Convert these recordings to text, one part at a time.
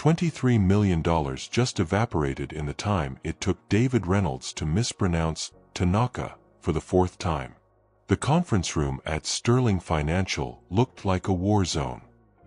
$23 million just evaporated in the time it took David Reynolds to mispronounce Tanaka for the fourth time. The conference room at Sterling Financial looked like a war zone.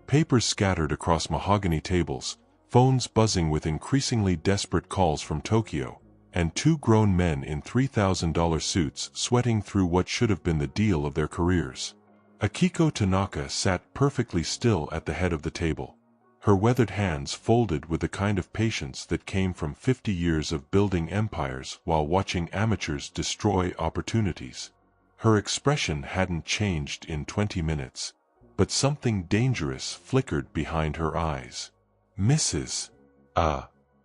Papers scattered across mahogany tables, phones buzzing with increasingly desperate calls from Tokyo, and two grown men in $3,000 suits sweating through what should have been the deal of their careers. Akiko Tanaka sat perfectly still at the head of the table, her weathered hands folded with the kind of patience that came from 50 years of building empires while watching amateurs destroy opportunities. Her expression hadn't changed in 20 minutes, but something dangerous flickered behind her eyes. "Mrs.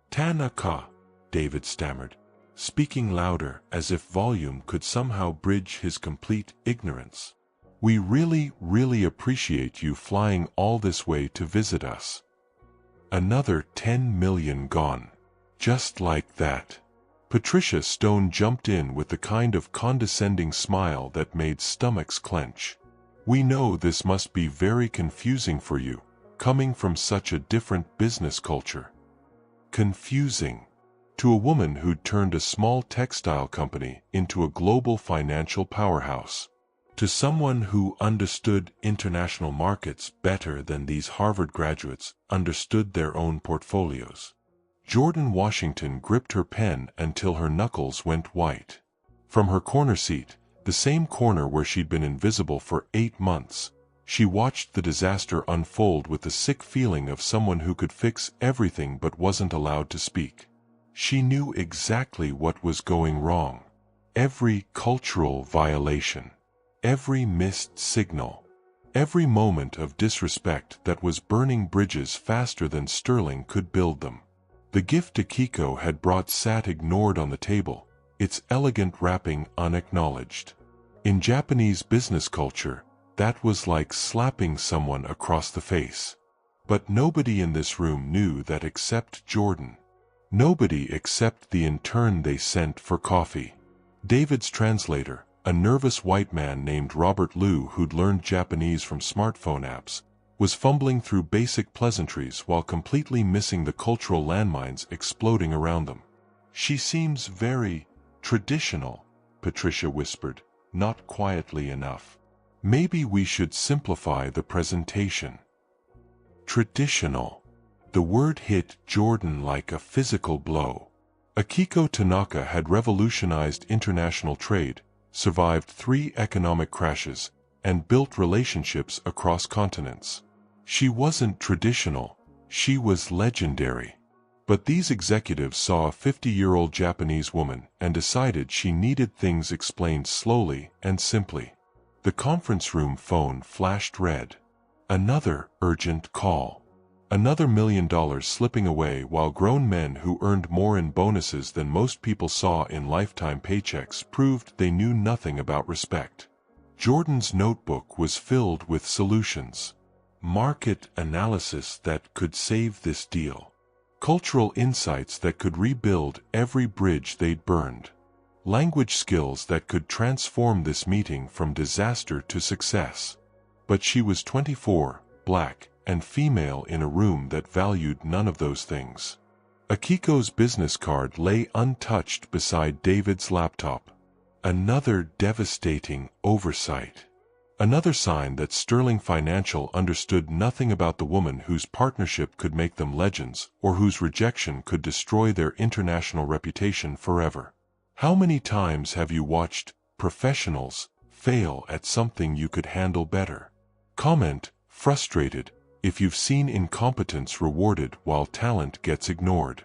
Tanaka," David stammered, speaking louder as if volume could somehow bridge his complete ignorance. "We really appreciate you flying all this way to visit us." Another 10 million gone. Just like that. Patricia Stone jumped in with the kind of condescending smile that made stomachs clench. "We know this must be very confusing for you, coming from such a different business culture." Confusing. To a woman who'd turned a small textile company into a global financial powerhouse. To someone who understood international markets better than these Harvard graduates understood their own portfolios. Jordan Washington gripped her pen until her knuckles went white. From her corner seat, the same corner where she'd been invisible for 8 months, she watched the disaster unfold with the sick feeling of someone who could fix everything but wasn't allowed to speak. She knew exactly what was going wrong. Every cultural violation. Every missed signal. Every moment of disrespect that was burning bridges faster than Sterling could build them. The gift Akiko had brought sat ignored on the table, its elegant wrapping unacknowledged. In Japanese business culture, that was like slapping someone across the face. But nobody in this room knew that except Jordan. Nobody except the intern they sent for coffee. David's translator, a nervous white man named Robert Liu who'd learned Japanese from smartphone apps, was fumbling through basic pleasantries while completely missing the cultural landmines exploding around them. "She seems very traditional," Patricia whispered, not quietly enough. "Maybe we should simplify the presentation." Traditional. The word hit Jordan like a physical blow. Akiko Tanaka had revolutionized international trade, survived 3 economic crashes, and built relationships across continents. She wasn't traditional, she was legendary. But these executives saw a 50-year-old Japanese woman and decided she needed things explained slowly and simply. The conference room phone flashed red. Another urgent call. Another $1 million slipping away while grown men who earned more in bonuses than most people saw in lifetime paychecks proved they knew nothing about respect. Jordan's notebook was filled with solutions. Market analysis that could save this deal. Cultural insights that could rebuild every bridge they'd burned. Language skills that could transform this meeting from disaster to success. But she was 24, black, and female in a room that valued none of those things. Akiko's business card lay untouched beside David's laptop. Another devastating oversight. Another sign that Sterling Financial understood nothing about the woman whose partnership could make them legends or whose rejection could destroy their international reputation forever. How many times have you watched professionals fail at something you could handle better? Comment, frustrated, if you've seen incompetence rewarded while talent gets ignored.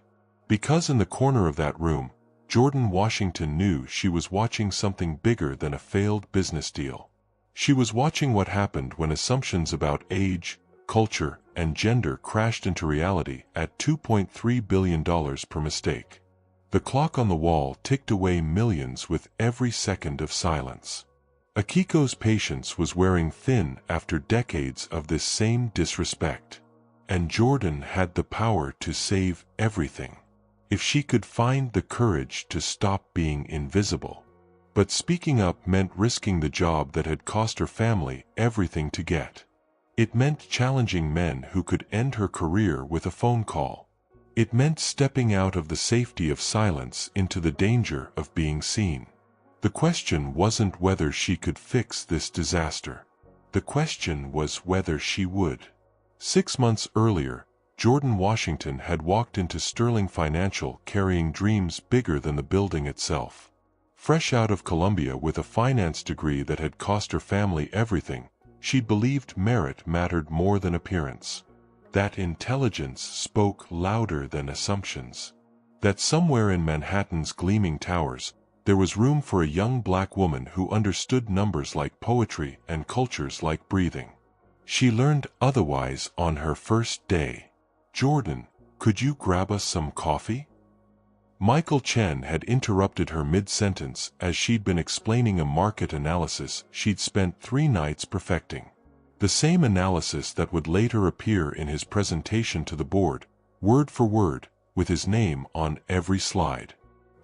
Because in the corner of that room, Jordan Washington knew she was watching something bigger than a failed business deal. She was watching what happened when assumptions about age, culture, and gender crashed into reality at $2.3 billion per mistake. The clock on the wall ticked away millions with every second of silence. Akiko's patience was wearing thin after decades of this same disrespect. And Jordan had the power to save everything. If she could find the courage to stop being invisible. But speaking up meant risking the job that had cost her family everything to get. It meant challenging men who could end her career with a phone call. It meant stepping out of the safety of silence into the danger of being seen. The question wasn't whether she could fix this disaster. The question was whether she would. 6 months earlier, Jordan Washington had walked into Sterling Financial carrying dreams bigger than the building itself. Fresh out of Columbia with a finance degree that had cost her family everything, she'd believed merit mattered more than appearance. That intelligence spoke louder than assumptions. That somewhere in Manhattan's gleaming towers, there was room for a young black woman who understood numbers like poetry and cultures like breathing. She learned otherwise on her first day. "Jordan, could you grab us some coffee?" Michael Chen had interrupted her mid-sentence as she'd been explaining a market analysis she'd spent 3 nights perfecting. The same analysis that would later appear in his presentation to the board, word for word, with his name on every slide.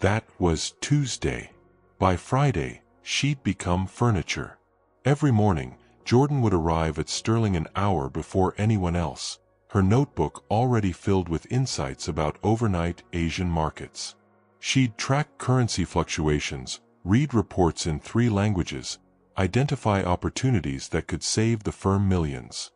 That was Tuesday. By Friday, she'd become furniture. Every morning, Jordan would arrive at Sterling an hour before anyone else, her notebook already filled with insights about overnight Asian markets. She'd track currency fluctuations, read reports in 3 languages, identify opportunities that could save the firm millions.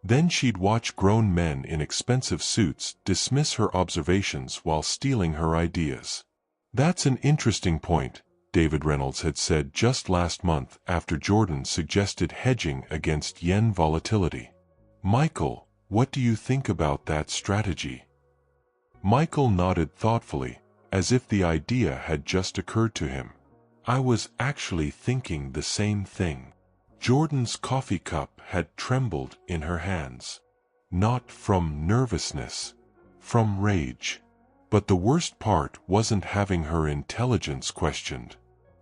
Then she'd watch grown men in expensive suits dismiss her observations while stealing her ideas. "That's an interesting point," David Reynolds had said just last month after Jordan suggested hedging against yen volatility. "Michael, what do you think about that strategy?" Michael nodded thoughtfully, as if the idea had just occurred to him. "I was actually thinking the same thing." Jordan's coffee cup had trembled in her hands. Not from nervousness, from rage. But the worst part wasn't having her intelligence questioned.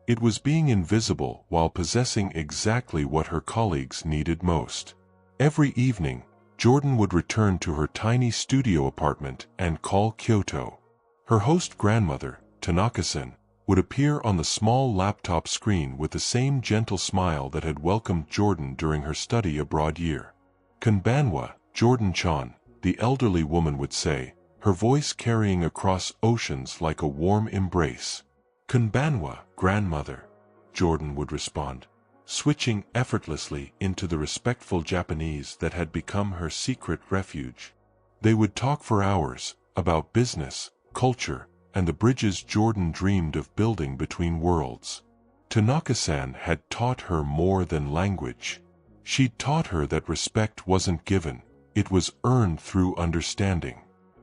It was being invisible while possessing exactly what her colleagues needed most. Every evening, Jordan would return to her tiny studio apartment and call Kyoto. Her host grandmother, Tanaka-san, would appear on the small laptop screen with the same gentle smile that had welcomed Jordan during her study abroad year. "Konbanwa, Jordan-chan," the elderly woman would say, her voice carrying across oceans like a warm embrace. "Konbanwa, grandmother," Jordan would respond, switching effortlessly into the respectful Japanese that had become her secret refuge. They would talk for hours about business, culture, and the bridges Jordan dreamed of building between worlds. Tanaka-san had taught her more than language. She'd taught her that respect wasn't given, it was earned through understanding.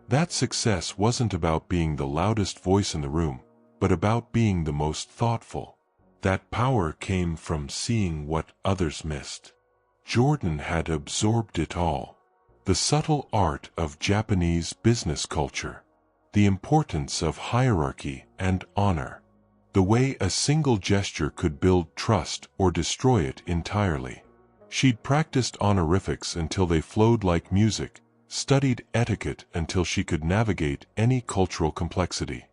That success wasn't about being the loudest voice in the room, but about being the most thoughtful. That power came from seeing what others missed. Jordan had absorbed it all. The subtle art of Japanese business culture. The importance of hierarchy and honor. The way a single gesture could build trust or destroy it entirely. She'd practiced honorifics until they flowed like music, studied etiquette until she could navigate any cultural complexity.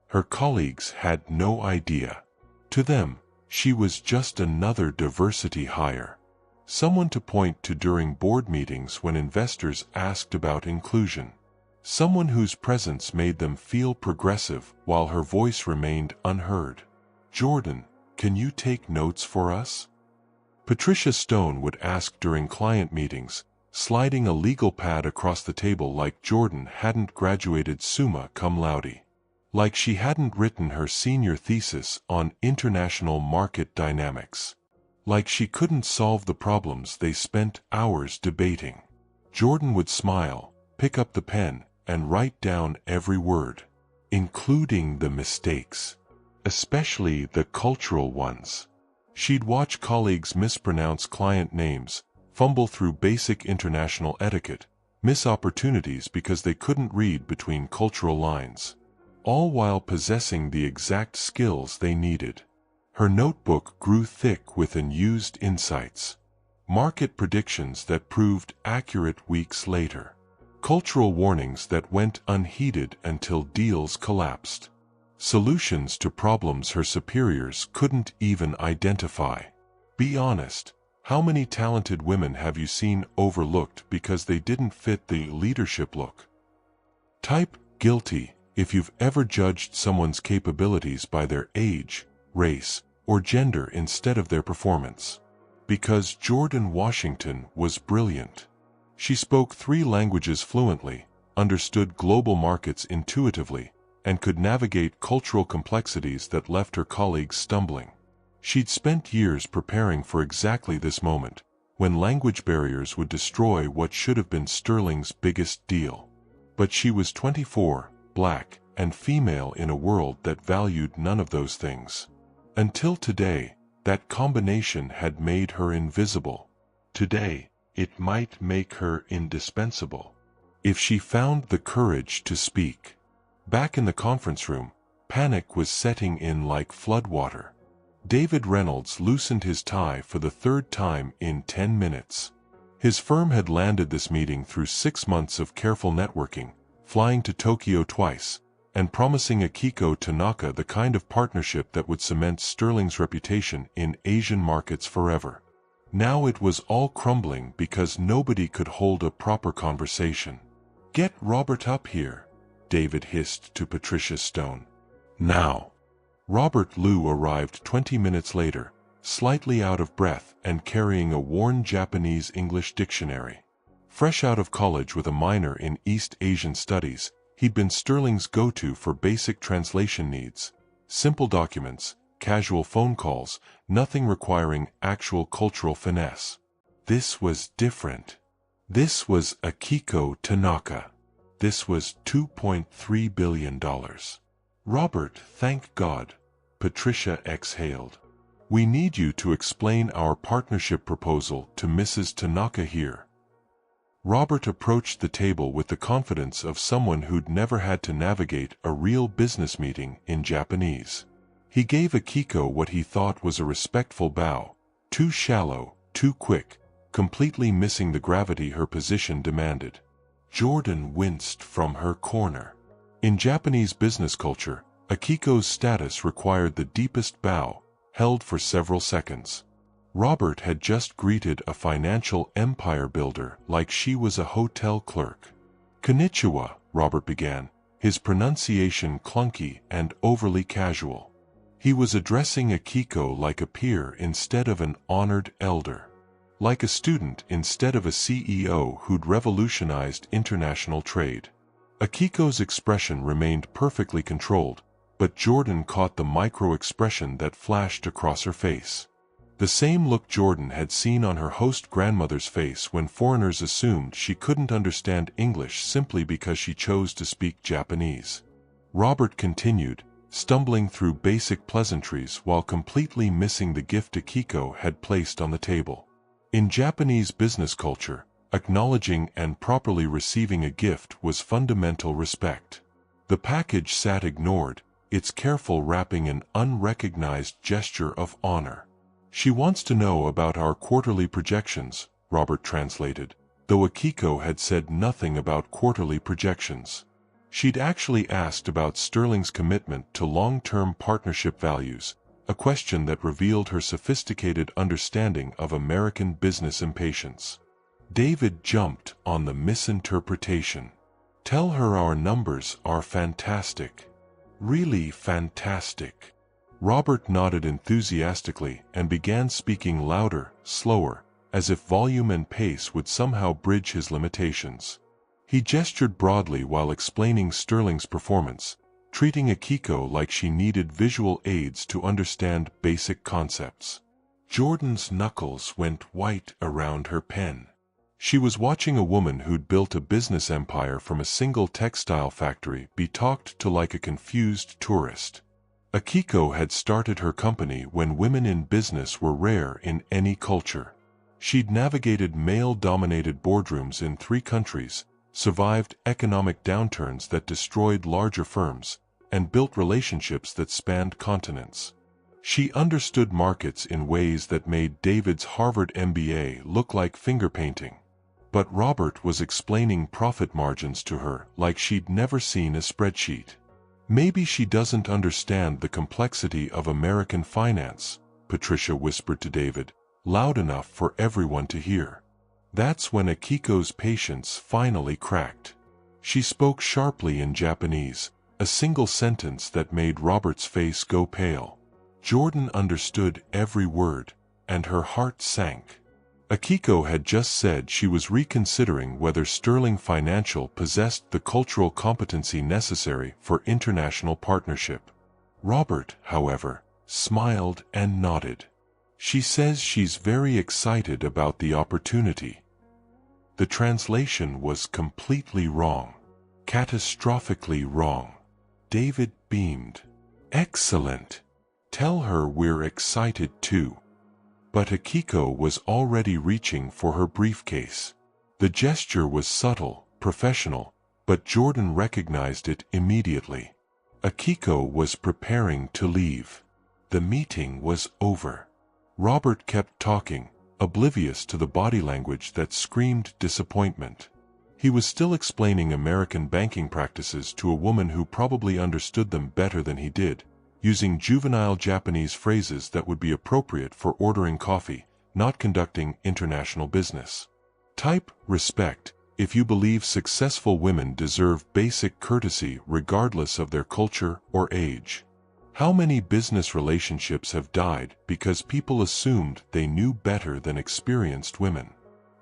Her colleagues had no idea. To them, she was just another diversity hire. Someone to point to during board meetings when investors asked about inclusion. Someone whose presence made them feel progressive while her voice remained unheard. "Jordan, can you take notes for us?" Patricia Stone would ask during client meetings, sliding a legal pad across the table like Jordan hadn't graduated summa cum laude. Like she hadn't written her senior thesis on international market dynamics. Like she couldn't solve the problems they spent hours debating. Jordan would smile, pick up the pen, and write down every word, including the mistakes, especially the cultural ones. She'd watch colleagues mispronounce client names, fumble through basic international etiquette, miss opportunities because they couldn't read between cultural lines, all while possessing the exact skills they needed. Her notebook grew thick with unused insights, market predictions that proved accurate weeks later, cultural warnings that went unheeded until deals collapsed, solutions to problems her superiors couldn't even identify. Be honest, How many talented women have you seen overlooked because they didn't fit the leadership look? Type guilty if you've ever judged someone's capabilities by their age, race, or gender instead of their performance. Because Jordan Washington was brilliant. She spoke 3 languages fluently, understood global markets intuitively, and could navigate cultural complexities that left her colleagues stumbling. She'd spent years preparing for exactly this moment, when language barriers would destroy what should have been Sterling's biggest deal. But she was 24, black, and female in a world that valued none of those things. Until today, that combination had made her invisible. Today, it might make her indispensable. If she found the courage to speak. Back in the conference room, panic was setting in like floodwater. David Reynolds loosened his tie for the 3rd time in 10 minutes. His firm had landed this meeting through 6 months of careful networking, flying to Tokyo twice, and promising Akiko Tanaka the kind of partnership that would cement Sterling's reputation in Asian markets forever. Now it was all crumbling because nobody could hold a proper conversation. "Get Robert up here," David hissed to Patricia Stone. "Now." Robert Liu arrived 20 minutes later, slightly out of breath and carrying a worn Japanese-English dictionary. Fresh out of college with a minor in East Asian Studies, he'd been Sterling's go-to for basic translation needs. Simple documents, casual phone calls, nothing requiring actual cultural finesse. This was different. This was Akiko Tanaka. This was $2.3 billion. "Robert, thank God," Patricia exhaled. "We need you to explain our partnership proposal to Mrs. Tanaka here." Robert approached the table with the confidence of someone who'd never had to navigate a real business meeting in Japanese. He gave Akiko what he thought was a respectful bow, too shallow, too quick, completely missing the gravity her position demanded. Jordan winced from her corner. In Japanese business culture, Akiko's status required the deepest bow, held for several seconds. Robert had just greeted a financial empire builder like she was a hotel clerk. "Konnichiwa," Robert began, his pronunciation clunky and overly casual. He was addressing Akiko like a peer instead of an honored elder. Like a student instead of a CEO who'd revolutionized international trade. Akiko's expression remained perfectly controlled, but Jordan caught the micro-expression that flashed across her face. The same look Jordan had seen on her host grandmother's face when foreigners assumed she couldn't understand English simply because she chose to speak Japanese. Robert continued, stumbling through basic pleasantries while completely missing the gift Akiko had placed on the table. In Japanese business culture, acknowledging and properly receiving a gift was fundamental respect. The package sat ignored, its careful wrapping an unrecognized gesture of honor. "She wants to know about our quarterly projections," Robert translated, though Akiko had said nothing about quarterly projections. She'd actually asked about Sterling's commitment to long-term partnership values, a question that revealed her sophisticated understanding of American business impatience. David jumped on the misinterpretation. "Tell her our numbers are fantastic. Really fantastic." Robert nodded enthusiastically and began speaking louder, slower, as if volume and pace would somehow bridge his limitations. He gestured broadly while explaining Sterling's performance, treating Akiko like she needed visual aids to understand basic concepts. Jordan's knuckles went white around her pen. She was watching a woman who'd built a business empire from a single textile factory be talked to like a confused tourist. Akiko had started her company when women in business were rare in any culture. She'd navigated male-dominated boardrooms in 3 countries, survived economic downturns that destroyed larger firms, and built relationships that spanned continents. She understood markets in ways that made David's Harvard MBA look like finger painting. But Robert was explaining profit margins to her like she'd never seen a spreadsheet. "Maybe she doesn't understand the complexity of American finance," Patricia whispered to David, loud enough for everyone to hear. That's when Akiko's patience finally cracked. She spoke sharply in Japanese, a single sentence that made Robert's face go pale. Jordan understood every word, and her heart sank. Akiko had just said she was reconsidering whether Sterling Financial possessed the cultural competency necessary for international partnership. Robert, however, smiled and nodded. She says she's very excited about the opportunity. The translation was completely wrong. Catastrophically wrong. David beamed. Excellent. Tell her we're excited too. But Akiko was already reaching for her briefcase. The gesture was subtle, professional, but Jordan recognized it immediately. Akiko was preparing to leave. The meeting was over. Robert kept talking, oblivious to the body language that screamed disappointment. He was still explaining American banking practices to a woman who probably understood them better than he did, using juvenile Japanese phrases that would be appropriate for ordering coffee, not conducting international business. Type respect if you believe successful women deserve basic courtesy regardless of their culture or age. How many business relationships have died because people assumed they knew better than experienced women?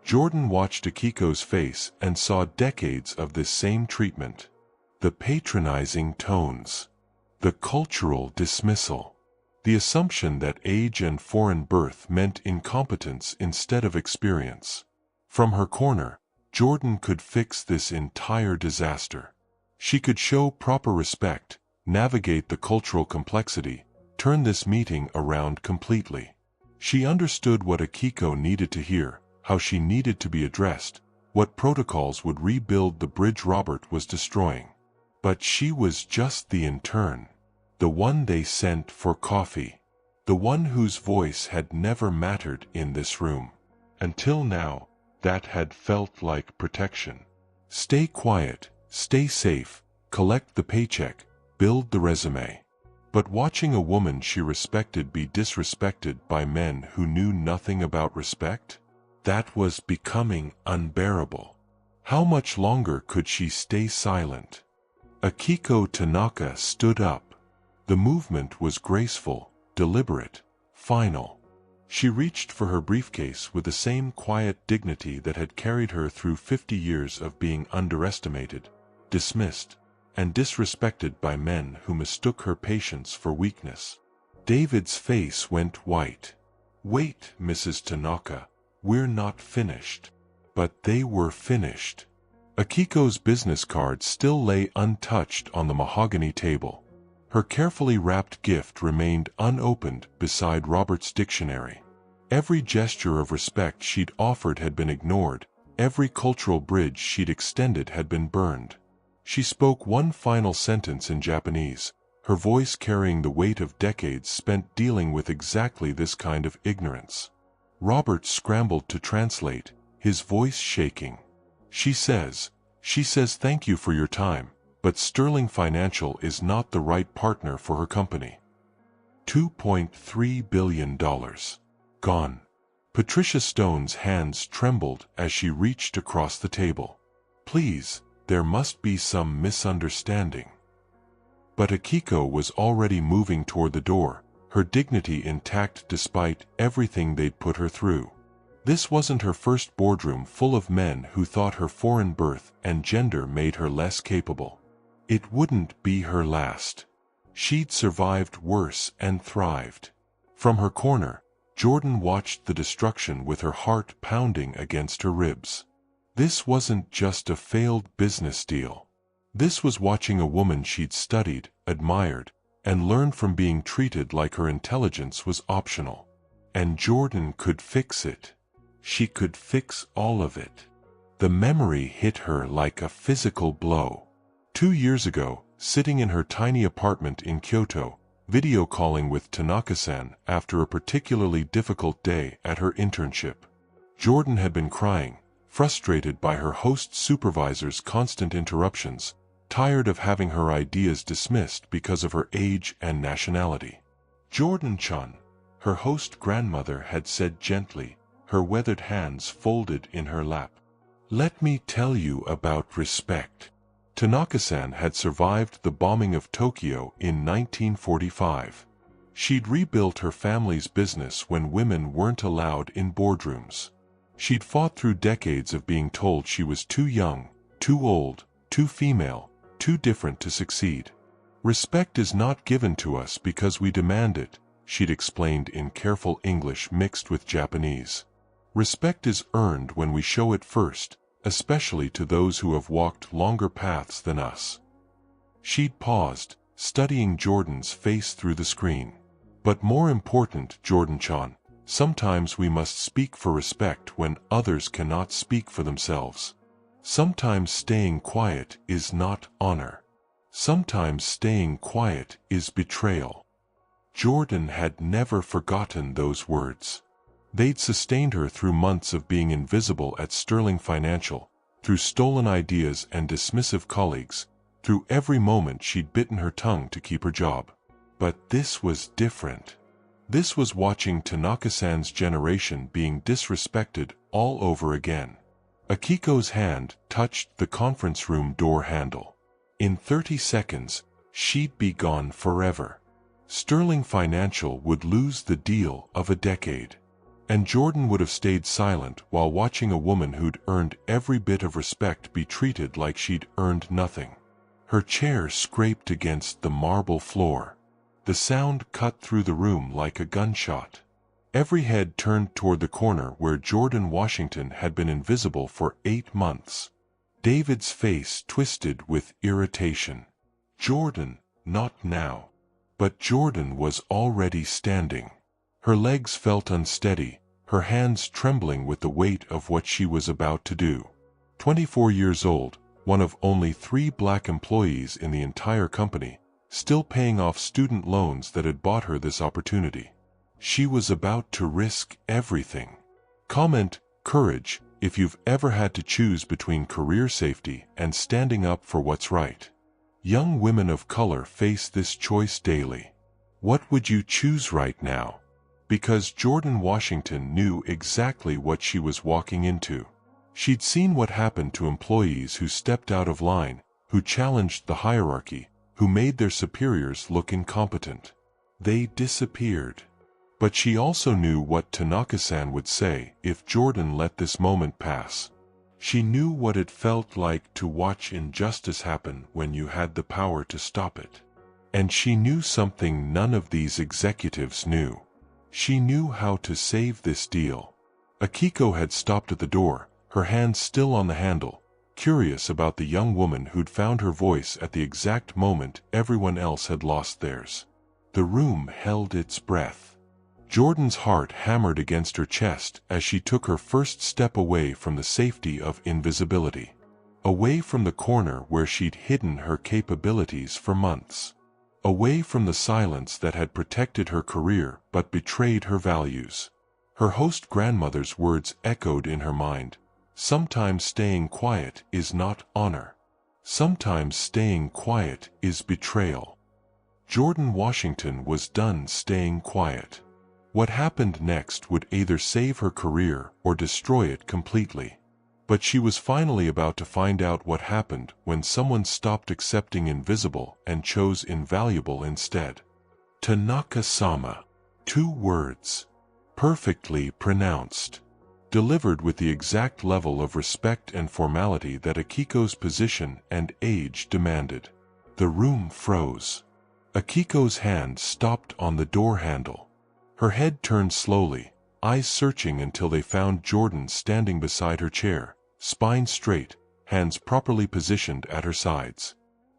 Jordan watched Akiko's face and saw decades of this same treatment. The patronizing tones. The cultural dismissal. The assumption that age and foreign birth meant incompetence instead of experience. From her corner, Jordan could fix this entire disaster. She could show proper respect, navigate the cultural complexity, turn this meeting around completely. She understood what Akiko needed to hear, how she needed to be addressed, what protocols would rebuild the bridge Robert was destroying. But she was just the intern. The one they sent for coffee. The one whose voice had never mattered in this room. Until now, that had felt like protection. Stay quiet, stay safe, collect the paycheck, build the resume. But watching a woman she respected be disrespected by men who knew nothing about respect? That was becoming unbearable. How much longer could she stay silent? Akiko Tanaka stood up. The movement was graceful, deliberate, final. She reached for her briefcase with the same quiet dignity that had carried her through 50 years of being underestimated, dismissed, and disrespected by men who mistook her patience for weakness. David's face went white. "Wait, Mrs. Tanaka, we're not finished." But they were finished. Akiko's business card still lay untouched on the mahogany table. Her carefully wrapped gift remained unopened beside Robert's dictionary. Every gesture of respect she'd offered had been ignored, every cultural bridge she'd extended had been burned. She spoke one final sentence in Japanese, her voice carrying the weight of decades spent dealing with exactly this kind of ignorance. Robert scrambled to translate, his voice shaking. She says thank you for your time, but Sterling Financial is not the right partner for her company. $2.3 billion. Gone. Patricia Stone's hands trembled as she reached across the table. Please, there must be some misunderstanding. But Akiko was already moving toward the door, her dignity intact despite everything they'd put her through. This wasn't her first boardroom full of men who thought her foreign birth and gender made her less capable. It wouldn't be her last. She'd survived worse and thrived. From her corner, Jordan watched the destruction with her heart pounding against her ribs. This wasn't just a failed business deal. This was watching a woman she'd studied, admired, and learned from being treated like her intelligence was optional. And Jordan could fix it. She could fix all of it. The memory hit her like a physical blow. 2 years ago, sitting in her tiny apartment in Kyoto, video calling with Tanaka-san after a particularly difficult day at her internship. Jordan had been crying, frustrated by her host supervisor's constant interruptions, tired of having her ideas dismissed because of her age and nationality. "Jordan-chan," her host grandmother had said gently, her weathered hands folded in her lap. Let me tell you about respect. Tanaka-san had survived the bombing of Tokyo in 1945. She'd rebuilt her family's business when women weren't allowed in boardrooms. She'd fought through decades of being told she was too young, too old, too female, too different to succeed. Respect is not given to us because we demand it, she'd explained in careful English mixed with Japanese. Respect is earned when we show it first, especially to those who have walked longer paths than us. She'd paused, studying Jordan's face through the screen. But more important, Jordan-chan, sometimes we must speak for respect when others cannot speak for themselves. Sometimes staying quiet is not honor. Sometimes staying quiet is betrayal. Jordan had never forgotten those words. They'd sustained her through months of being invisible at Sterling Financial, through stolen ideas and dismissive colleagues, through every moment she'd bitten her tongue to keep her job. But this was different. This was watching Tanaka-san's generation being disrespected all over again. Akiko's hand touched the conference room door handle. In 30 seconds, she'd be gone forever. Sterling Financial would lose the deal of a decade. And Jordan would have stayed silent while watching a woman who'd earned every bit of respect be treated like she'd earned nothing. Her chair scraped against the marble floor. The sound cut through the room like a gunshot. Every head turned toward the corner where Jordan Washington had been invisible for 8 months. David's face twisted with irritation. Jordan, not now. But Jordan was already standing. Her legs felt unsteady, her hands trembling with the weight of what she was about to do. 24 years old, one of only 3 black employees in the entire company, still paying off student loans that had bought her this opportunity. She was about to risk everything. Comment, courage, if you've ever had to choose between career safety and standing up for what's right. Young women of color face this choice daily. What would you choose right now? Because Jordan Washington knew exactly what she was walking into. She'd seen what happened to employees who stepped out of line, who challenged the hierarchy, who made their superiors look incompetent. They disappeared. But she also knew what Tanaka-san would say if Jordan let this moment pass. She knew what it felt like to watch injustice happen when you had the power to stop it. And she knew something none of these executives knew. She knew how to save this deal. Akiko had stopped at the door, her hand still on the handle, curious about the young woman who'd found her voice at the exact moment everyone else had lost theirs. The room held its breath. Jordan's heart hammered against her chest as she took her first step away from the safety of invisibility. Away from the corner where she'd hidden her capabilities for months. Away from the silence that had protected her career but betrayed her values. Her host grandmother's words echoed in her mind. Sometimes staying quiet is not honor. Sometimes staying quiet is betrayal. Jordan Washington was done staying quiet. What happened next would either save her career or destroy it completely. But she was finally about to find out what happened when someone stopped accepting invisible and chose invaluable instead. Tanaka-sama. 2 words. Perfectly pronounced. Delivered with the exact level of respect and formality that Akiko's position and age demanded. The room froze. Akiko's hand stopped on the door handle. Her head turned slowly, eyes searching until they found Jordan standing beside her chair, spine straight, hands properly positioned at her sides.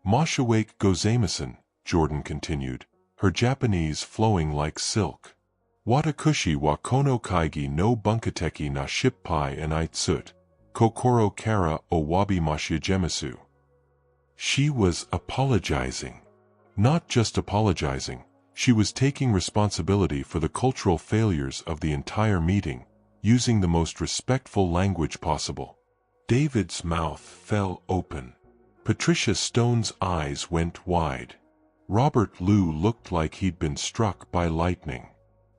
"Moshawake gozaimasen," Jordan continued, her Japanese flowing like silk. "Watakushi wa kono kaigi no bunkateki na shippai and itsut, kokoro kara owabi mashijemasu." She was apologizing. Not just apologizing. She was taking responsibility for the cultural failures of the entire meeting, using the most respectful language possible. David's mouth fell open. Patricia Stone's eyes went wide. Robert Liu looked like he'd been struck by lightning.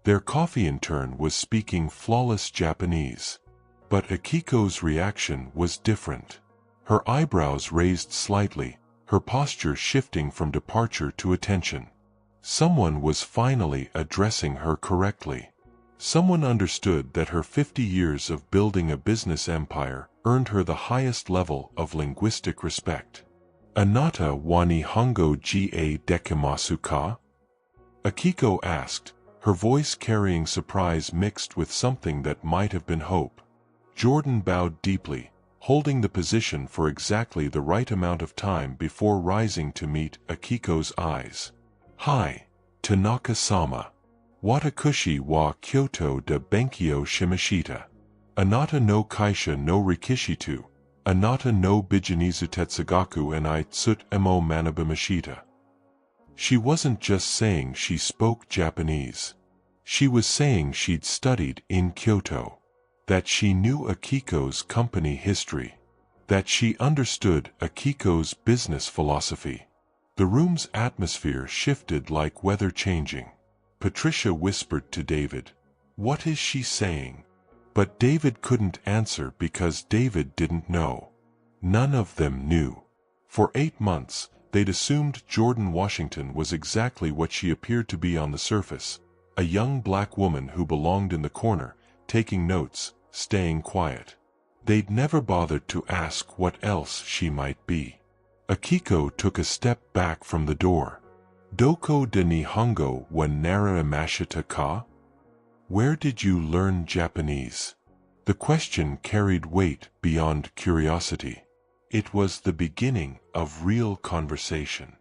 Their coffee intern was speaking flawless Japanese. But Akiko's reaction was different. Her eyebrows raised slightly, her posture shifting from departure to attention. Someone was finally addressing her correctly. Someone understood that her 50 years of building a business empire earned her the highest level of linguistic respect. "Anata wa nihongo ga dekimasu ka?" Akiko asked, her voice carrying surprise mixed with something that might have been hope. Jordan bowed deeply, holding the position for exactly the right amount of time before rising to meet Akiko's eyes. "Hi, Tanaka-sama. Watakushi wa Kyoto de Benkyo shimashita. Anata no kaisha no rikishitu. Anata no bijinizu tetsugaku and I tsut emo manabimashita." She wasn't just saying she spoke Japanese. She was saying she'd studied in Kyoto. That she knew Akiko's company history. That she understood Akiko's business philosophy. The room's atmosphere shifted like weather changing. Patricia whispered to David, "What is she saying?" But David couldn't answer because David didn't know. None of them knew. For 8 months, they'd assumed Jordan Washington was exactly what she appeared to be on the surface. A young black woman who belonged in the corner, taking notes, staying quiet. They'd never bothered to ask what else she might be. Akiko took a step back from the door. "Doko de Nihongo wa nara imashita ka?" Where did you learn Japanese? The question carried weight beyond curiosity. It was the beginning of real conversation.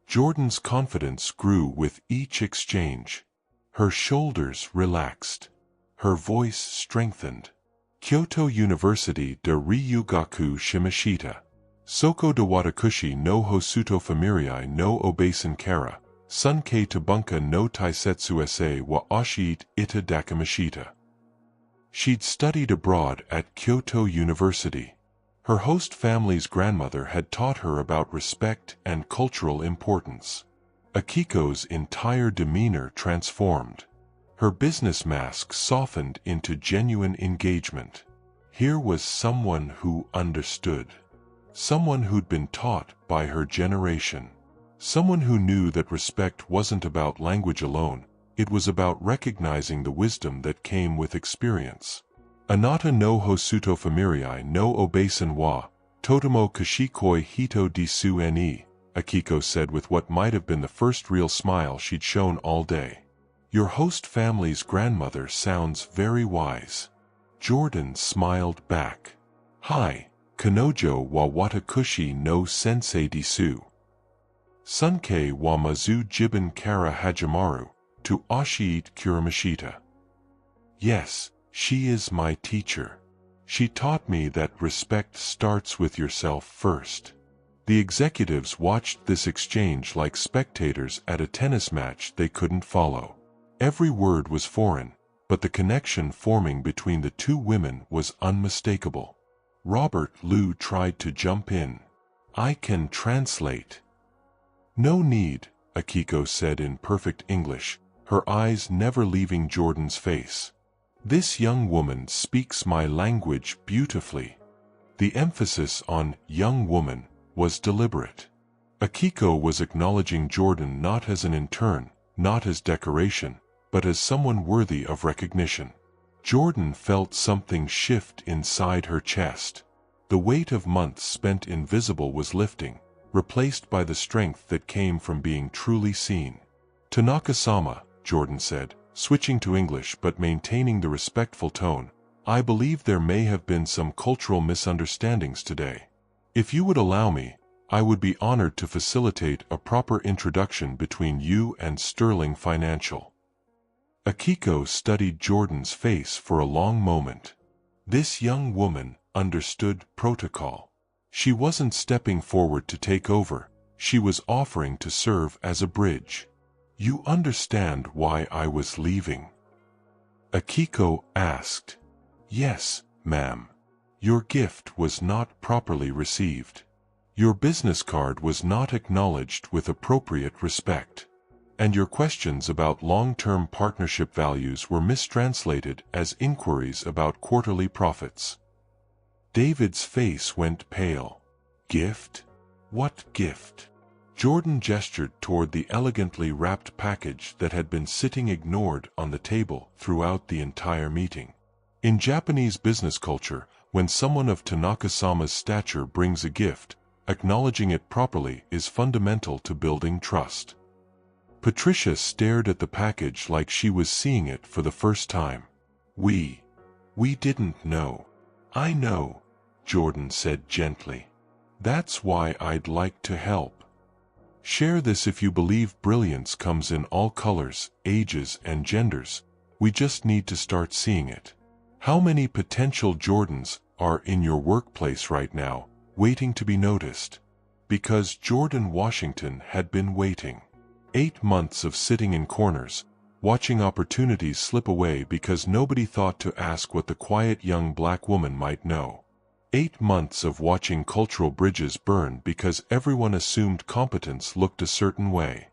Jordan's confidence grew with each exchange. Her shoulders relaxed. Her voice strengthened. "Kyoto University de Ryugaku Shimashita. Soko de Watakushi no Hosuto Famirii no Obasan Kara. Sunkei Tabunka no Taisetsu Esse wa Ashiit ita Dakamashita." She'd studied abroad at Kyoto University. Her host family's grandmother had taught her about respect and cultural importance. Akiko's entire demeanor transformed. Her business mask softened into genuine engagement. Here was someone who understood. Someone who'd been taught by her generation. Someone who knew that respect wasn't about language alone, it was about recognizing the wisdom that came with experience. "Anata no Hosuto Famirii no Obasan wa, Totemo Kashikoi Hito Disu ne," Akiko said with what might have been the first real smile she'd shown all day. "Your host family's grandmother sounds very wise." Jordan smiled back. "Hi, Kanojo wa Watakushi no Sensei Disu. Sunkei wa Mazu Jibin Kara Hajimaru, to Ashiit Kuramashita." Yes, she is my teacher. She taught me that respect starts with yourself first. The executives watched this exchange like spectators at a tennis match they couldn't follow. Every word was foreign, but the connection forming between the two women was unmistakable. Robert Liu tried to jump in. "I can translate." "No need," Akiko said in perfect English, her eyes never leaving Jordan's face. "This young woman speaks my language beautifully." The emphasis on young woman was deliberate. Akiko was acknowledging Jordan not as an intern, not as decoration, but as someone worthy of recognition. Jordan felt something shift inside her chest. The weight of months spent invisible was lifting, replaced by the strength that came from being truly seen. "Tanaka-sama," Jordan said, switching to English but maintaining the respectful tone, "I believe there may have been some cultural misunderstandings today. If you would allow me, I would be honored to facilitate a proper introduction between you and Sterling Financial." Akiko studied Jordan's face for a long moment. This young woman understood protocol. She wasn't stepping forward to take over, she was offering to serve as a bridge. "You understand why I was leaving?" Akiko asked. "Yes, ma'am. Your gift was not properly received. Your business card was not acknowledged with appropriate respect. and your questions about long-term partnership values were mistranslated as inquiries about quarterly profits." David's face went pale. "Gift? What gift?" Jordan gestured toward the elegantly wrapped package that had been sitting ignored on the table throughout the entire meeting. In Japanese business culture, when someone of Tanaka-sama's stature brings a gift, acknowledging it properly is fundamental to building trust. Patricia stared at the package like she was seeing it for the first time. We didn't know." "I know," Jordan said gently. "That's why I'd like to help. Share this if you believe brilliance comes in all colors, ages, and genders. We just need to start seeing it. How many potential Jordans are in your workplace right now, waiting to be noticed?" Because Jordan Washington had been waiting. 8 months of sitting in corners, watching opportunities slip away because nobody thought to ask what the quiet young black woman might know. 8 months of watching cultural bridges burn because everyone assumed competence looked a certain way.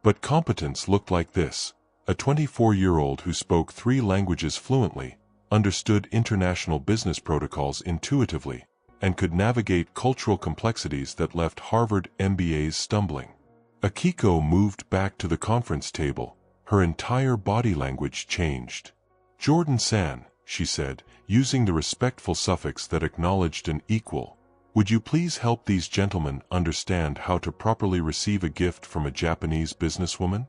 But competence looked like this: a 24-year-old who spoke 3 languages fluently, understood international business protocols intuitively, and could navigate cultural complexities that left Harvard MBAs stumbling. Akiko moved back to the conference table. Her entire body language changed. "Jordan-san," she said, using the respectful suffix that acknowledged an equal, "would you please help these gentlemen understand how to properly receive a gift from a Japanese businesswoman?"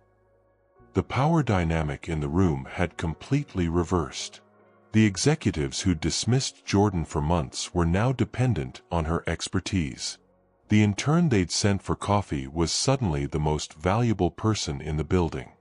The power dynamic in the room had completely reversed. The executives who dismissed Jordan for months were now dependent on her expertise. The intern they'd sent for coffee was suddenly the most valuable person in the building.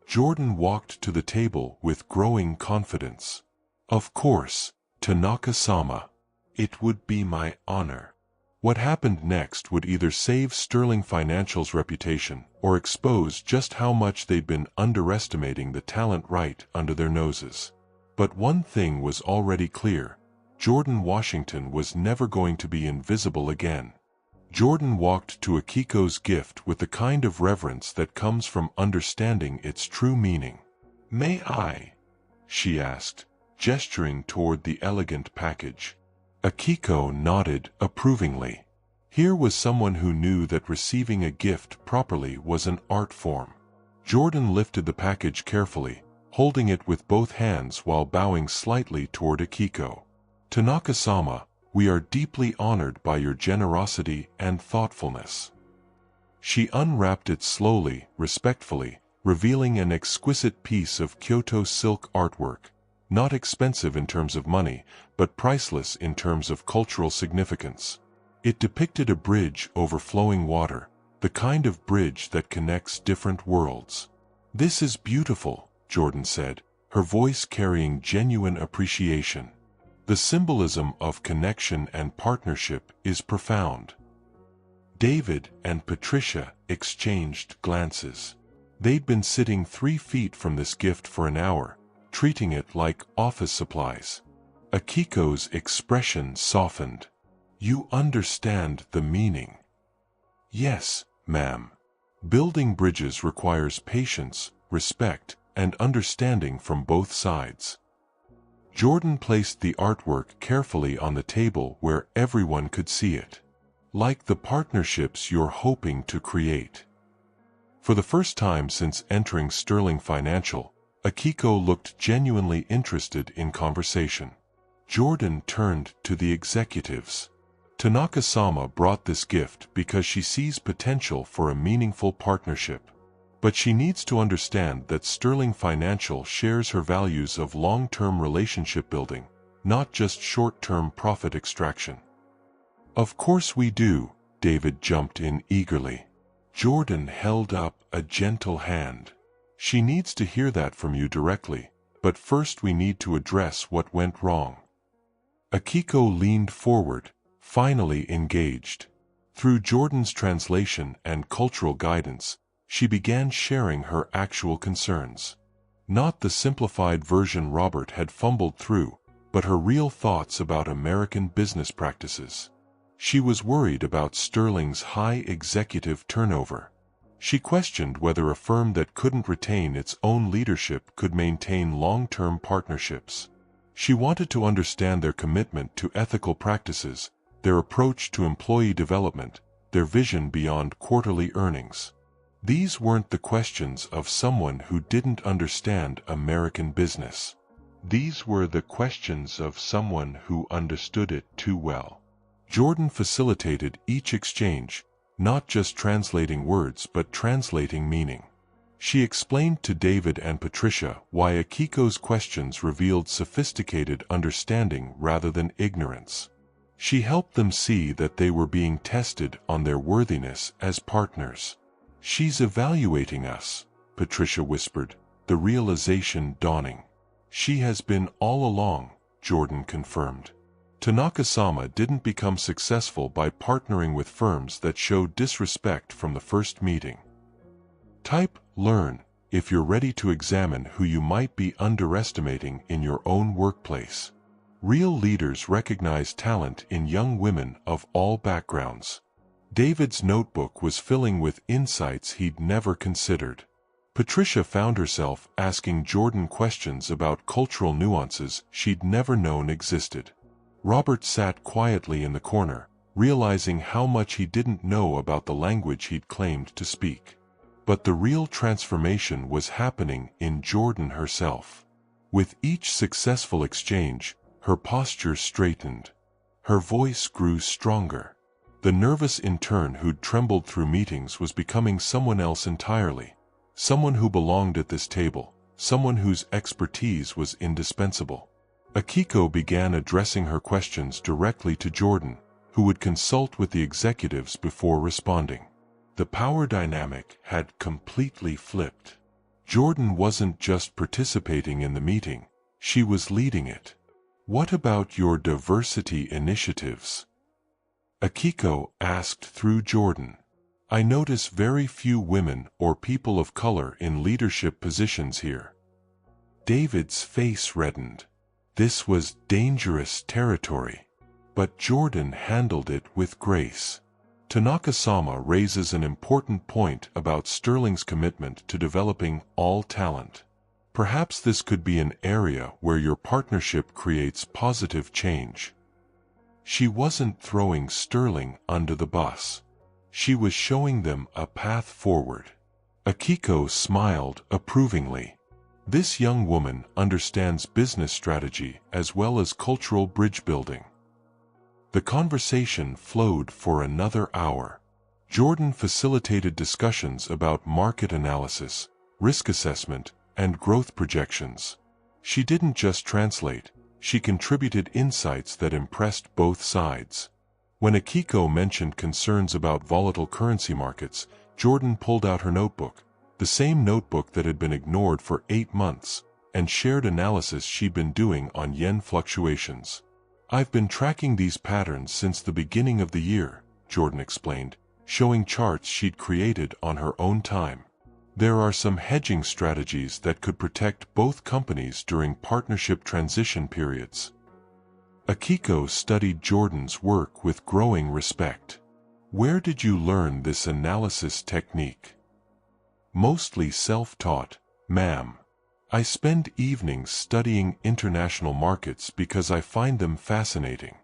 Jordan walked to the table with growing confidence. "Of course, Tanaka-sama. It would be my honor." What happened next would either save Sterling Financial's reputation or expose just how much they'd been underestimating the talent right under their noses. But one thing was already clear: Jordan Washington was never going to be invisible again. Jordan walked to Akiko's gift with the kind of reverence that comes from understanding its true meaning. "May I?" she asked, gesturing toward the elegant package. Akiko nodded approvingly. Here was someone who knew that receiving a gift properly was an art form. Jordan lifted the package carefully, holding it with both hands while bowing slightly toward Akiko. "Tanaka-sama, we are deeply honored by your generosity and thoughtfulness." She unwrapped it slowly, respectfully, revealing an exquisite piece of Kyoto silk artwork, not expensive in terms of money, but priceless in terms of cultural significance. It depicted a bridge over flowing water, the kind of bridge that connects different worlds. "This is beautiful," Jordan said, her voice carrying genuine appreciation. "The symbolism of connection and partnership is profound." David and Patricia exchanged glances. They'd been sitting 3 feet from this gift for an hour, treating it like office supplies. Akiko's expression softened. "You understand the meaning?" "Yes, ma'am. Building bridges requires patience, respect, and understanding from both sides." Jordan placed the artwork carefully on the table where everyone could see it. "Like the partnerships you're hoping to create." For the first time since entering Sterling Financial, Akiko looked genuinely interested in conversation. Jordan turned to the executives. "Tanaka-sama brought this gift because she sees potential for a meaningful partnership. But she needs to understand that Sterling Financial shares her values of long-term relationship building, not just short-term profit extraction." "Of course we do," David jumped in eagerly. Jordan held up a gentle hand. "She needs to hear that from you directly, but first we need to address what went wrong." Akiko leaned forward, finally engaged. Through Jordan's translation and cultural guidance, she began sharing her actual concerns. Not the simplified version Robert had fumbled through, but her real thoughts about American business practices. She was worried about Sterling's high executive turnover. She questioned whether a firm that couldn't retain its own leadership could maintain long-term partnerships. She wanted to understand their commitment to ethical practices, their approach to employee development, their vision beyond quarterly earnings. These weren't the questions of someone who didn't understand American business. These were the questions of someone who understood it too well. Jordan facilitated each exchange, not just translating words but translating meaning. She explained to David and Patricia why Akiko's questions revealed sophisticated understanding rather than ignorance. She helped them see that they were being tested on their worthiness as partners. "She's evaluating us," Patricia whispered, the realization dawning. "She has been all along," Jordan confirmed. Tanaka-sama didn't become successful by partnering with firms that showed disrespect from the first meeting. Type "learn" if you're ready to examine who you might be underestimating in your own workplace. Real leaders recognize talent in young women of all backgrounds. David's notebook was filling with insights he'd never considered. Patricia found herself asking Jordan questions about cultural nuances she'd never known existed. Robert sat quietly in the corner, realizing how much he didn't know about the language he'd claimed to speak. But the real transformation was happening in Jordan herself. With each successful exchange, her posture straightened. Her voice grew stronger. The nervous intern who'd trembled through meetings was becoming someone else entirely. Someone who belonged at this table, someone whose expertise was indispensable. Akiko began addressing her questions directly to Jordan, who would consult with the executives before responding. The power dynamic had completely flipped. Jordan wasn't just participating in the meeting, she was leading it. "What about your diversity initiatives?" Akiko asked through Jordan. "I notice very few women or people of color in leadership positions here." David's face reddened. This was dangerous territory. But Jordan handled it with grace. Tanaka-sama raises an important point about Sterling's commitment to developing all talent. Perhaps this could be an area where your partnership creates positive change. She wasn't throwing Sterling under the bus. She was showing them a path forward. Akiko smiled approvingly. This young woman understands business strategy as well as cultural bridge building. The conversation flowed for another hour. Jordan facilitated discussions about market analysis, risk assessment, and growth projections. She didn't just translate, she contributed insights that impressed both sides. When Akiko mentioned concerns about volatile currency markets, Jordan pulled out her notebook, the same notebook that had been ignored for 8 months, and shared analysis she'd been doing on yen fluctuations. "I've been tracking these patterns since the beginning of the year," Jordan explained, showing charts she'd created on her own time. "There are some hedging strategies that could protect both companies during partnership transition periods." Akiko studied Jordan's work with growing respect. "Where did you learn this analysis technique?" "Mostly self-taught, ma'am. I spend evenings studying international markets because I find them fascinating."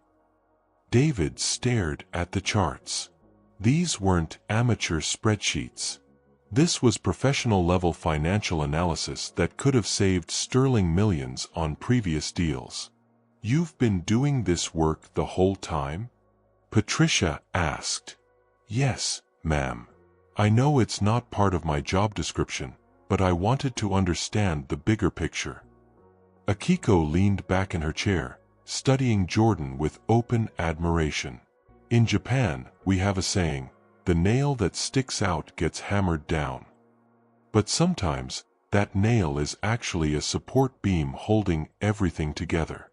David stared at the charts. These weren't amateur spreadsheets. This was professional-level financial analysis that could have saved Sterling millions on previous deals. "You've been doing this work the whole time?" Patricia asked. "Yes, ma'am. I know it's not part of my job description, but I wanted to understand the bigger picture." Akiko leaned back in her chair, studying Jordan with open admiration. "In Japan, we have a saying, 'The nail that sticks out gets hammered down.' But sometimes, that nail is actually a support beam holding everything together."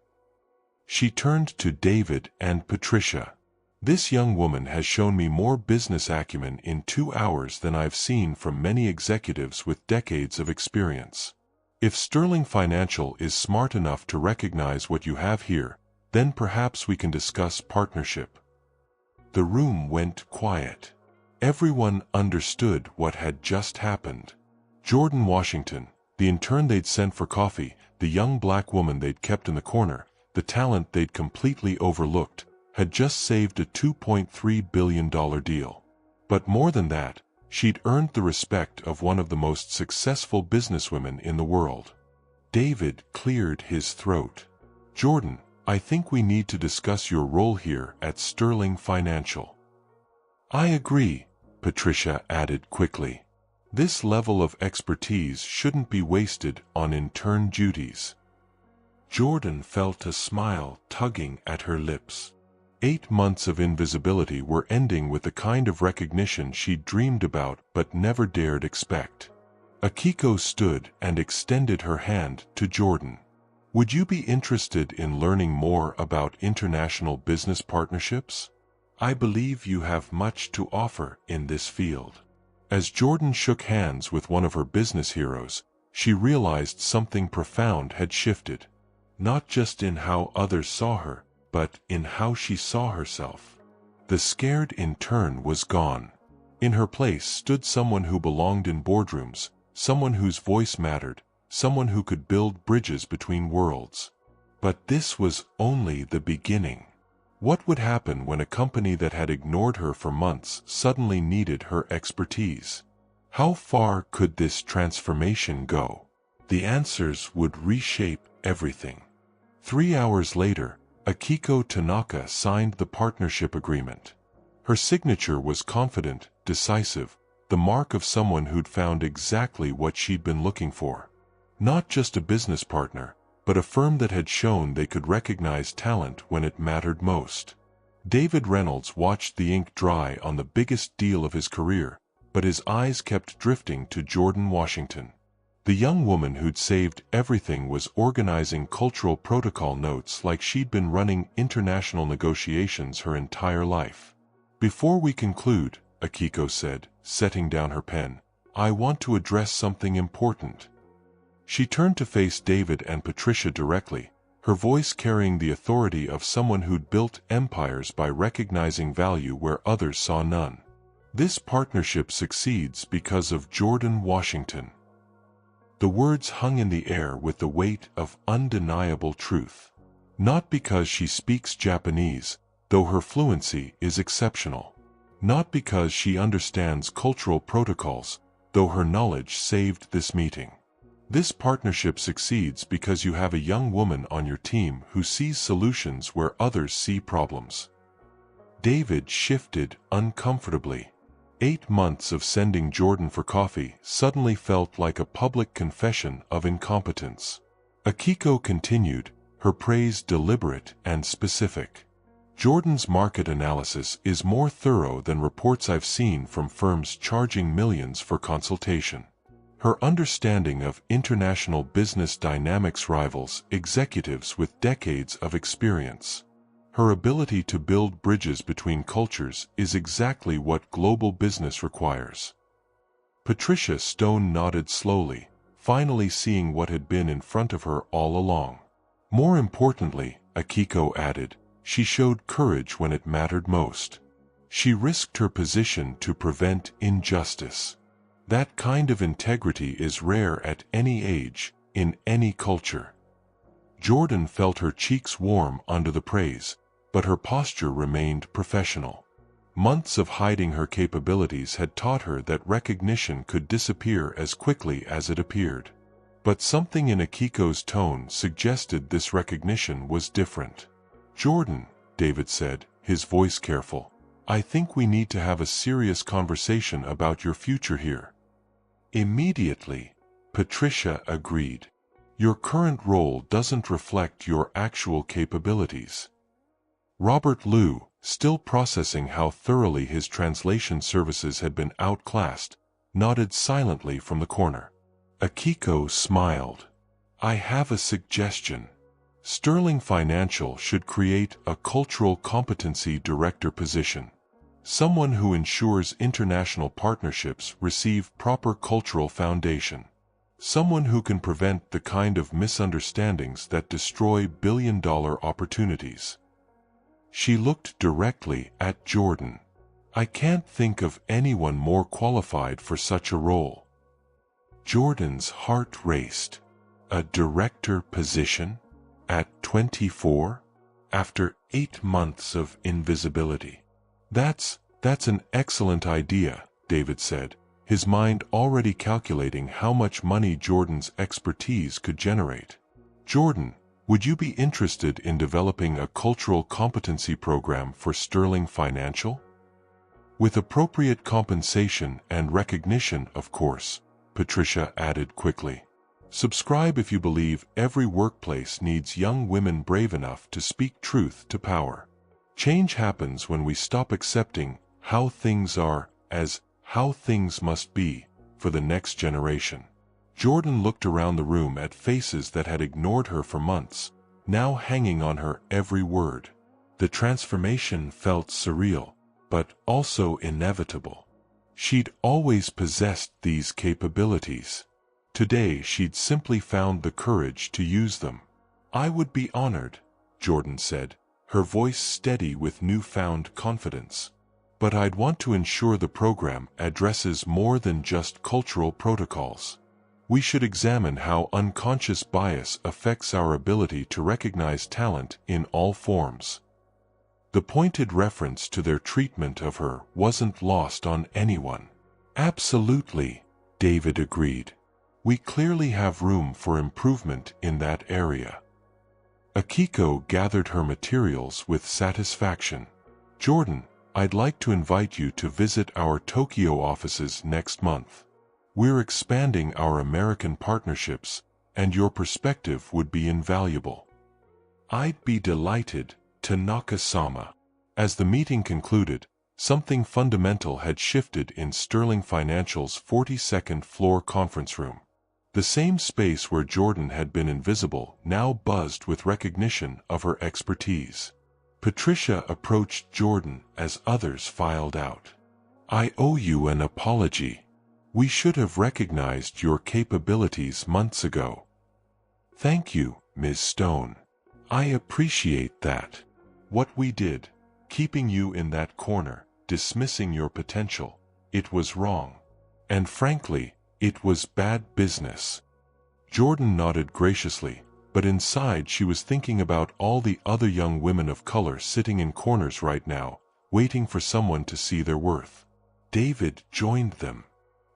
She turned to David and Patricia. "This young woman has shown me more business acumen in 2 hours than I've seen from many executives with decades of experience. If Sterling Financial is smart enough to recognize what you have here, then perhaps we can discuss partnership." The room went quiet. Everyone understood what had just happened. Jordan Washington, the intern they'd sent for coffee, the young black woman they'd kept in the corner, the talent they'd completely overlooked, had just saved a $2.3 billion deal. But more than that, she'd earned the respect of one of the most successful businesswomen in the world. David cleared his throat. "Jordan, I think we need to discuss your role here at Sterling Financial." "I agree," Patricia added quickly. "This level of expertise shouldn't be wasted on intern duties." Jordan felt a smile tugging at her lips. 8 months of invisibility were ending with the kind of recognition she'd dreamed about but never dared expect. Akiko stood and extended her hand to Jordan. "Would you be interested in learning more about international business partnerships? I believe you have much to offer in this field." As Jordan shook hands with one of her business heroes, she realized something profound had shifted. Not just in how others saw her, but in how she saw herself. The scared intern was gone. In her place stood someone who belonged in boardrooms, someone whose voice mattered, someone who could build bridges between worlds. But this was only the beginning. What would happen when a company that had ignored her for months suddenly needed her expertise? How far could this transformation go? The answers would reshape everything. 3 hours later, Akiko Tanaka signed the partnership agreement. Her signature was confident, decisive, the mark of someone who'd found exactly what she'd been looking for. Not just a business partner, but a firm that had shown they could recognize talent when it mattered most. David Reynolds watched the ink dry on the biggest deal of his career, but his eyes kept drifting to Jordan Washington. The young woman who'd saved everything was organizing cultural protocol notes like she'd been running international negotiations her entire life. "Before we conclude," Akiko said, setting down her pen, "I want to address something important." She turned to face David and Patricia directly, her voice carrying the authority of someone who'd built empires by recognizing value where others saw none. "This partnership succeeds because of Jordan Washington." The words hung in the air with the weight of undeniable truth. Not because she speaks Japanese, though her fluency is exceptional. Not because she understands cultural protocols, though her knowledge saved this meeting. This partnership succeeds because you have a young woman on your team who sees solutions where others see problems. David shifted uncomfortably. 8 months of sending Jordan for coffee suddenly felt like a public confession of incompetence. Akiko continued, her praise deliberate and specific. "Jordan's market analysis is more thorough than reports I've seen from firms charging millions for consultation. Her understanding of international business dynamics rivals executives with decades of experience. Her ability to build bridges between cultures is exactly what global business requires." Patricia Stone nodded slowly, finally seeing what had been in front of her all along. "More importantly," Akiko added, "she showed courage when it mattered most. She risked her position to prevent injustice. That kind of integrity is rare at any age, in any culture." Jordan felt her cheeks warm under the praise, but her posture remained professional. Months of hiding her capabilities had taught her that recognition could disappear as quickly as it appeared. But something in Akiko's tone suggested this recognition was different. "Jordan," David said, his voice careful, "I think we need to have a serious conversation about your future here." Immediately, Patricia agreed. "Your current role doesn't reflect your actual capabilities." Robert Liu, still processing how thoroughly his translation services had been outclassed, nodded silently from the corner. Akiko smiled. "I have a suggestion. Sterling Financial should create a cultural competency director position. Someone who ensures international partnerships receive proper cultural foundation. Someone who can prevent the kind of misunderstandings that destroy billion-dollar opportunities." She looked directly at Jordan. I can't think of anyone more qualified for such a role. Jordan's heart raced. A director position? At 24? After 8 months of invisibility? That's an excellent idea, David said, his mind already calculating how much money Jordan's expertise could generate. Jordan, would you be interested in developing a cultural competency program for Sterling Financial? With appropriate compensation and recognition, of course, Patricia added quickly. Subscribe if you believe every workplace needs young women brave enough to speak truth to power. Change happens when we stop accepting how things are as how things must be for the next generation. Jordan looked around the room at faces that had ignored her for months, now hanging on her every word. The transformation felt surreal, but also inevitable. She'd always possessed these capabilities. Today she'd simply found the courage to use them. I would be honored, Jordan said, her voice steady with newfound confidence. But I'd want to ensure the program addresses more than just cultural protocols. We should examine how unconscious bias affects our ability to recognize talent in all forms. The pointed reference to their treatment of her wasn't lost on anyone. Absolutely, David agreed. We clearly have room for improvement in that area. Akiko gathered her materials with satisfaction. Jordan, I'd like to invite you to visit our Tokyo offices next month. We're expanding our American partnerships, and your perspective would be invaluable. I'd be delighted, Tanaka-sama. As the meeting concluded, something fundamental had shifted in Sterling Financial's 42nd floor conference room. The same space where Jordan had been invisible now buzzed with recognition of her expertise. Patricia approached Jordan as others filed out. I owe you an apology. We should have recognized your capabilities months ago. Thank you, Ms. Stone. I appreciate that. What we did, keeping you in that corner, dismissing your potential, it was wrong. And frankly, it was bad business. Jordan nodded graciously, but inside she was thinking about all the other young women of color sitting in corners right now, waiting for someone to see their worth. David joined them.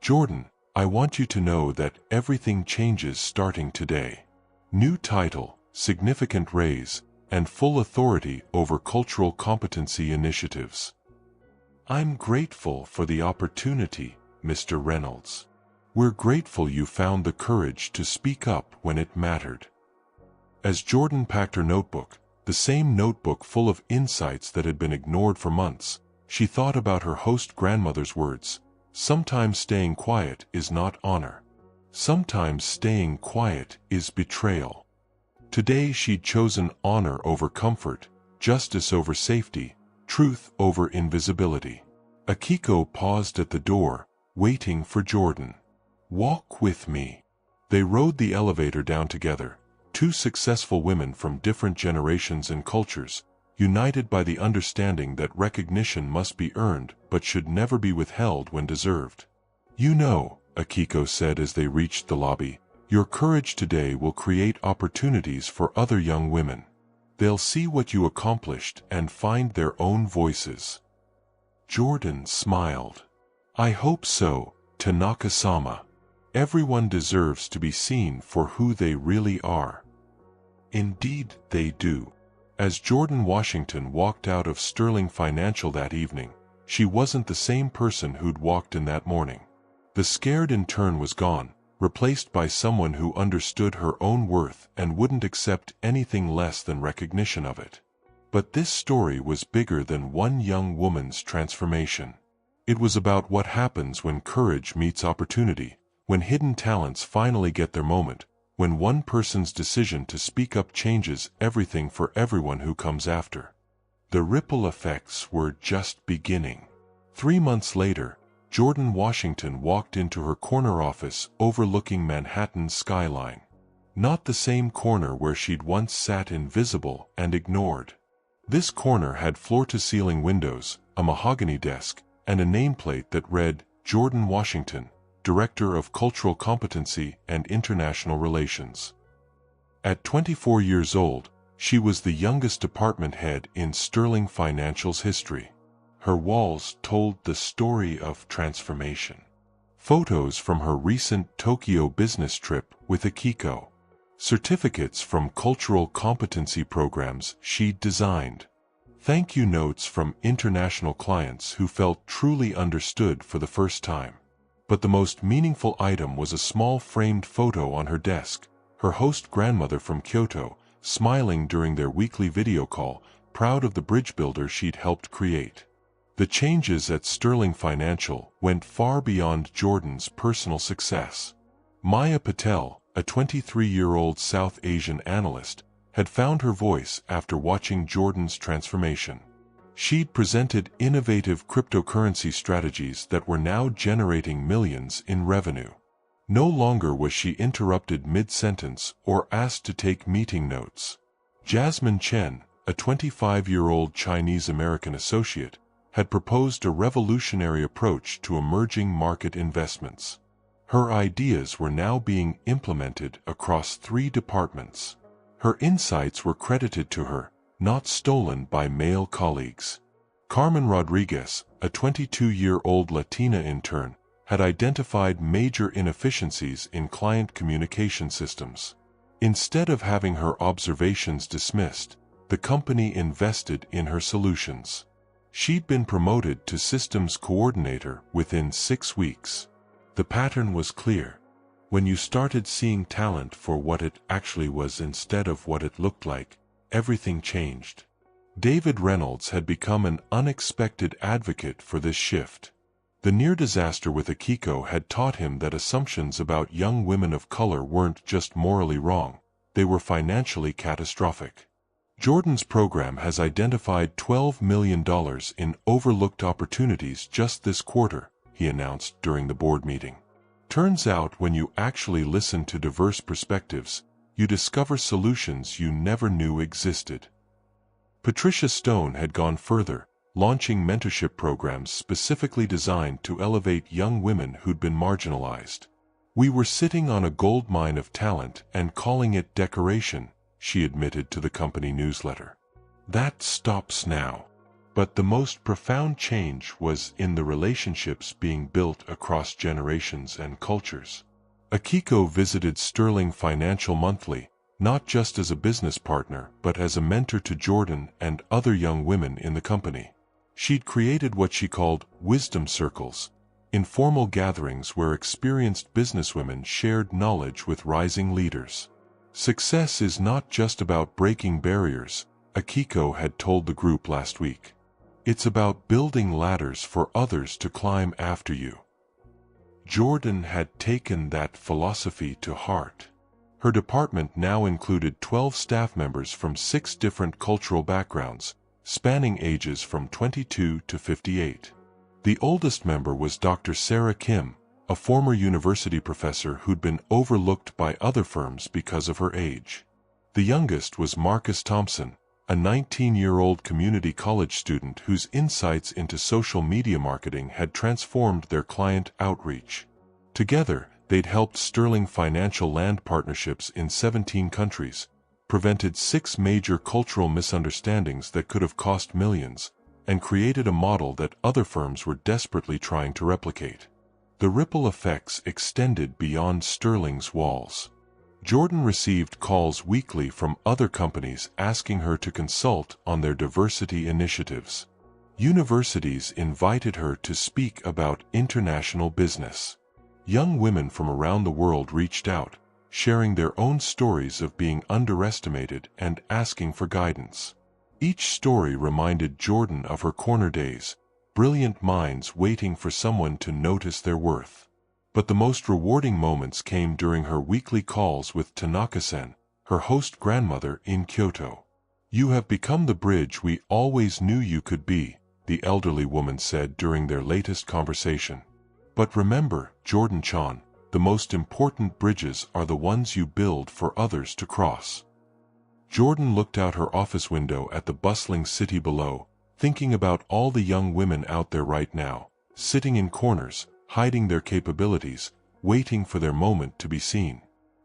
Jordan, I want you to know that everything changes starting today. New title, significant raise, and full authority over cultural competency initiatives. I'm grateful for the opportunity, Mr. Reynolds. We're grateful you found the courage to speak up when it mattered. As Jordan packed her notebook, the same notebook full of insights that had been ignored for months, she thought about her host grandmother's words. Sometimes staying quiet is not honor. Sometimes staying quiet is betrayal. Today she'd chosen honor over comfort, justice over safety, truth over invisibility. Akiko paused at the door, waiting for Jordan. Walk with me. They rode the elevator down together, two successful women from different generations and cultures, united by the understanding that recognition must be earned but should never be withheld when deserved. You know, Akiko said as they reached the lobby, your courage today will create opportunities for other young women. They'll see what you accomplished and find their own voices. Jordan smiled. I hope so, Tanaka-sama. Everyone deserves to be seen for who they really are. Indeed they do. As Jordan Washington walked out of Sterling Financial that evening, she wasn't the same person who'd walked in that morning. The scared intern was gone, replaced by someone who understood her own worth and wouldn't accept anything less than recognition of it. But this story was bigger than one young woman's transformation. It was about what happens when courage meets opportunity, when hidden talents finally get their moment, when one person's decision to speak up changes everything for everyone who comes after. The ripple effects were just beginning. 3 months later, Jordan Washington walked into her corner office overlooking Manhattan's skyline. Not the same corner where she'd once sat invisible and ignored. This corner had floor-to-ceiling windows, a mahogany desk, and a nameplate that read, Jordan Washington, Director of Cultural Competency and International Relations. At 24 years old, she was the youngest department head in Sterling Financial's history. Her walls told the story of transformation. Photos from her recent Tokyo business trip with Akiko. Certificates from cultural competency programs she'd designed. Thank you notes from international clients who felt truly understood for the first time. But the most meaningful item was a small framed photo on her desk, her host grandmother from Kyoto, smiling during their weekly video call, proud of the bridge builder she'd helped create. The changes at Sterling Financial went far beyond Jordan's personal success. Maya Patel, a 23-year-old South Asian analyst, had found her voice after watching Jordan's transformation. She'd presented innovative cryptocurrency strategies that were now generating millions in revenue. No longer was she interrupted mid-sentence or asked to take meeting notes. Jasmine Chen, a 25-year-old Chinese-American associate, had proposed a revolutionary approach to emerging market investments. Her ideas were now being implemented across 3 departments. Her insights were credited to her, not stolen by male colleagues. Carmen Rodriguez, a 22-year-old Latina intern, had identified major inefficiencies in client communication systems. Instead of having her observations dismissed, the company invested in her solutions. She'd been promoted to systems coordinator within 6 weeks. The pattern was clear. When you started seeing talent for what it actually was instead of what it looked like, everything changed. David Reynolds had become an unexpected advocate for this shift. The near disaster with Akiko had taught him that assumptions about young women of color weren't just morally wrong, they were financially catastrophic. Jordan's program has identified $12 million in overlooked opportunities just this quarter, he announced during the board meeting. Turns out when you actually listen to diverse perspectives, you discover solutions you never knew existed. Patricia Stone had gone further, launching mentorship programs specifically designed to elevate young women who'd been marginalized. We were sitting on a goldmine of talent and calling it decoration, she admitted to the company newsletter. That stops now. But the most profound change was in the relationships being built across generations and cultures. Akiko visited Sterling Financial monthly, not just as a business partner but as a mentor to Jordan and other young women in the company. She'd created what she called wisdom circles, informal gatherings where experienced businesswomen shared knowledge with rising leaders. Success is not just about breaking barriers, Akiko had told the group last week. It's about building ladders for others to climb after you. Jordan had taken that philosophy to heart. Her department now included 12 staff members from 6 different cultural backgrounds, spanning ages from 22 to 58. The oldest member was Dr. Sarah Kim, a former university professor who'd been overlooked by other firms because of her age. The youngest was Marcus Thompson, a 19-year-old community college student whose insights into social media marketing had transformed their client outreach. Together, they'd helped Sterling Financial land partnerships in 17 countries, prevented 6 major cultural misunderstandings that could have cost millions, and created a model that other firms were desperately trying to replicate. The ripple effects extended beyond Sterling's walls. Jordan received calls weekly from other companies asking her to consult on their diversity initiatives. Universities invited her to speak about international business. Young women from around the world reached out, sharing their own stories of being underestimated and asking for guidance. Each story reminded Jordan of her corner days, brilliant minds waiting for someone to notice their worth. But the most rewarding moments came during her weekly calls with Tanaka-sen, her host grandmother in Kyoto. "You have become the bridge we always knew you could be," the elderly woman said during their latest conversation. "But remember, Jordan-chan, the most important bridges are the ones you build for others to cross." Jordan looked out her office window at the bustling city below, thinking about all the young women out there right now, sitting in corners, hiding their capabilities, waiting for their moment to be seen.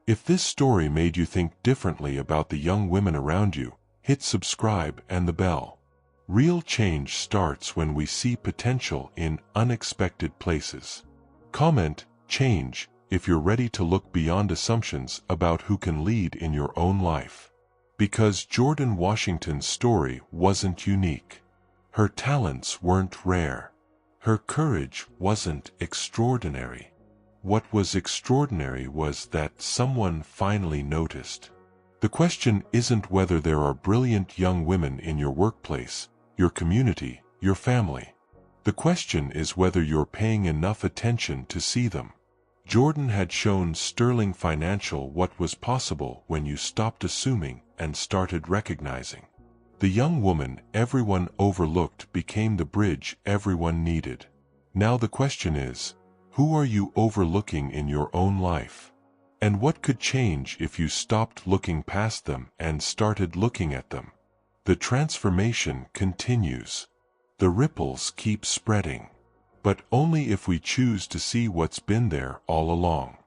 If this story made you think differently about the young women around you, hit subscribe and the bell. Real change starts when we see potential in unexpected places. Comment, change, if you're ready to look beyond assumptions about who can lead in your own life. Because Jordan Washington's story wasn't unique. Her talents weren't rare. Her courage wasn't extraordinary. What was extraordinary was that someone finally noticed. The question isn't whether there are brilliant young women in your workplace, your community, your family. The question is whether you're paying enough attention to see them. Jordan had shown Sterling Financial what was possible when you stopped assuming and started recognizing. The young woman everyone overlooked became the bridge everyone needed. Now the question is, who are you overlooking in your own life? And what could change if you stopped looking past them and started looking at them? The transformation continues. The ripples keep spreading. But only if we choose to see what's been there all along.